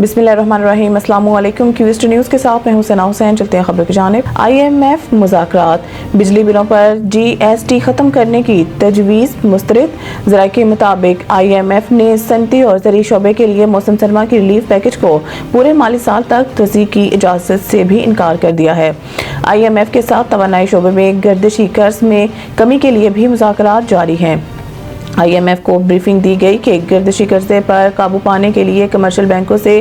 बिस्मिल्लाहिर्रहमानिर्रहीम। अस्सलाम वालेकुम। क्यूस्ट न्यूज़ के साथ मैं हुसैना हुसैन। चलते हैं खबर की जानिब। IMF मुज़ाकरात, बिजली बिलों पर GST ख़त्म करने की तजवीज़ मुस्तरद। ज़राए के मुताबिक IMF ने सनती और ज़रूरी शोबे के लिए मौसम सरमा की रिलीफ पैकेज को पूरे माली साल तक तोज़ी की इजाज़त से भी इनकार कर दिया है। IMF के साथ तवानाई शोबे में गर्दिशी कर्ज में कमी के लिए भी मुज़ाकरात जारी हैं। IMF को ब्रीफिंग दी गई कि गर्दिशी कर्जे पर काबू पाने के लिए कमर्शियल बैंकों से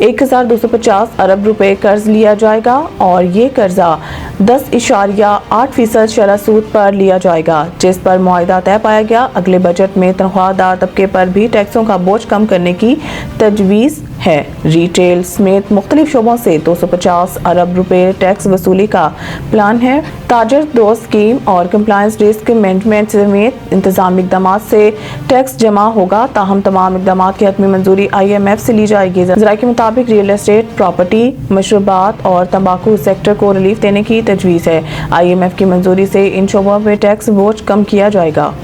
1250 अरब रुपए कर्ज लिया जाएगा और ये कर्जा 10.8% शरह सूद पर लिया जाएगा, जिस पर मुआहदा तय पाया गया। अगले बजट में तनख्वाहदार तबके पर भी टैक्सों का बोझ कम करने की तजवीज़ है। रिटेल समेत मुख्तलिफ शोबों से 250 अरब रुपए टैक्स वसूली का प्लान है। ताजर दोस्त स्कीम और कंप्लायंस रिस्क मैनेजमेंट समेत इंतजामी इक़दाम से टैक्स जमा होगा। ताहम तमाम इक़दाम की हतमी मंजूरी IMF से ली जाएगी। ज़राए के मुताबिक रियल एस्टेट, प्रॉपर्टी, मशरूबात और तंबाकू सेक्टर को रिलीफ देने की तजवीज़ है। IMF की मंजूरी से इन शोबों में टैक्स बोझ कम किया जाएगा।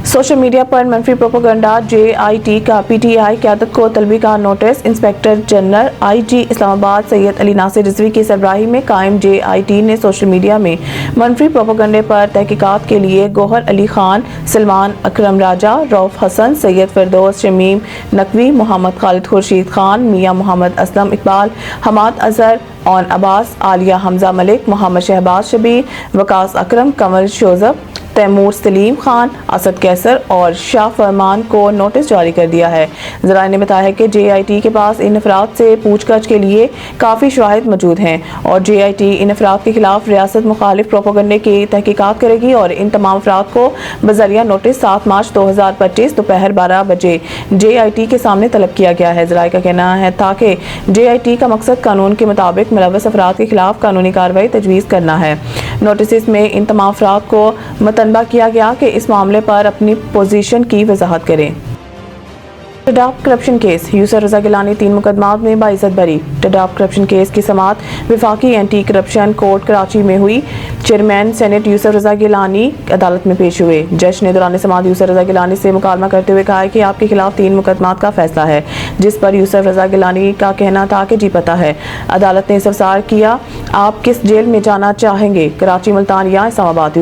सोशल मीडिया पर मनफी प्रोपेगेंडा, JIT का PTI क़यादत को तलबी का notice. Inspector general IG Islamabad Syed Ali Nasir Rizvi की सरबराही में कायम JIT ने सोशल मीडिया में मनफी प्रोपेगेंडे पर तहकीकात के लिए गौहर अली खान, सलमान अकरम राजा, रऊफ हसन, सैयद फिरदौस, शमीम नकवी, मोहम्मद खालिद खुर्शीद खान, मियां मोहम्मद असलम इकबाल, हमाद अजहर, ऑन अब्बास, आलिया हमजा मलिक, मोहम्मद शहबाज शबीर, वकास अकरम, कमल शोजब, तैमूर सलीम खान, असद कैसर और शाह फरमान को नोटिस जारी कर दिया है। ज़राए ने बताया है कि JIT के पास इन अफराद से पूछताछ के लिए काफ़ी शवाहिद मौजूद हैं और JIT इन अफराद के खिलाफ रियासत मुखालिफ प्रोपेगेंडे की तहकीकात करेगी और इन तमाम अफराद को बजरिया नोटिस 7 मार्च 2025 दोपहर 12 बजे JIT के सामने तलब किया गया है। ज़राए का कहना है था कि JIT का मकसद कानून के मुताबिक मुलव्वस अफराद के खिलाफ कानूनी कार्रवाई तजवीज़ करना है। नोटिस में इन तमाम अफराद को मतनबा किया गया कि इस मामले पर अपनी पोजीशन की वजाहत करें। टडाप करप्शन केस, यूसुफ रज़ा गिलानी 3 मुकदमात में बाइज्जत बरी। टडाप करप्शन केस की समाअत वफाकी एंटी करप्शन कोर्ट कराची में हुई। चेयरमैन सेनेट यूसुफ रज़ा गिलानी अदालत में पेश हुए। जज ने दौरान समाअत यूसुफ रज़ा गिलानी से मुकालमा करते हुए कहा कि आपके खिलाफ 3 मुकदमात का फैसला है, जिस पर यूसुफ रज़ा गिलानी का कहना था कि जी पता है। अदालत ने इस्तफसार किया, आप किस जेल में जाना चाहेंगे, कराची, मुल्तान या इस्लामाबाद,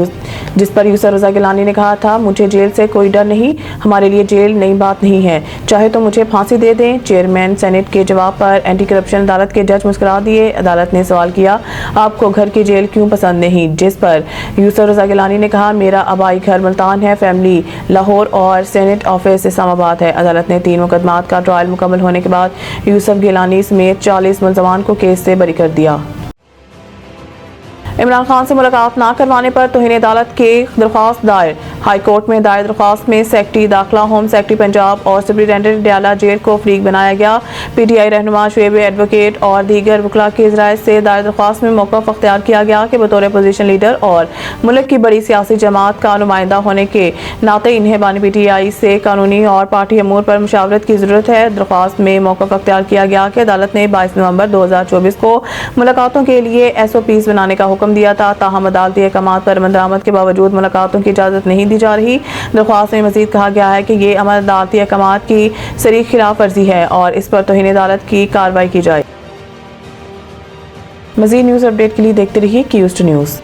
जिस पर यूसुफ रज़ा गिलानी ने कहा था मुझे जेल से कोई डर नहीं, हमारे लिए जेल नई बात नहीं है, चाहे तो मुझे फांसी दे दें। चेयरमैन सेनेट के जवाब पर एंटी करप्शन अदालत के जज मुस्कुरा दिए। अदालत ने सवाल किया, आपको घर की जेल क्यों पसंद नहीं, जिस पर यूसुफ रज़ा गिलानी ने कहा मेरा आबाई घर मुल्तान है, फैमिली लाहौर और सेनेट ऑफिस इस्लामाबाद है। अदालत ने 3 मुकदमात का ट्रायल मुकम्मल होने के बाद यूसुफ गिलानी समेत 40 मुलज़मान को केस से बरी कर दिया। इमरान खान से मुलाकात ना करवाने पर तौहीन अदालत के दरख्वास्त दायर। हाई कोर्ट में दायर दरख्वास्त में सेक्रेटरी दाखिला, होम सेक्रेटरी पंजाब और सुपरिटेंडेंट डयाला जेल को फरीक बनाया गया। PTI रहनुमा शुएब एडवोकेट और दीगर वकला के ज़राए से दायर दरख्वास्त में मौक़िफ़ अख्तियार किया गया कि बतौर अपोजिशन लीडर और मुल्क की बड़ी सियासी जमात का नुमाइंदा होने के नाते इन्हें बानी PTI से कानूनी और पार्टी अमूर पर मुशावरत की ज़रूरत है। दरख्वास्त में मौक़िफ़ अख्तियार किया गया कि अदालत ने 22 नवंबर 2024 को मुलाकातों के लिए SOPs बनाने का हुक्म दिया था। ताहम अदालती अहकामात पर अमल के बावजूद मुलाकातों की इजाज़त नहीं दी जा रही। दरख्वास्त में मज़ीद कहा गया है कि ये अमल अदालती अहकामात की सरीह खिलाफ वर्जी है और इस पर तौहीन अदालत की कार्रवाई की जाए। मज़ीद न्यूज़ अपडेट के लिए देखते रहिए क्यूस्ट न्यूज़।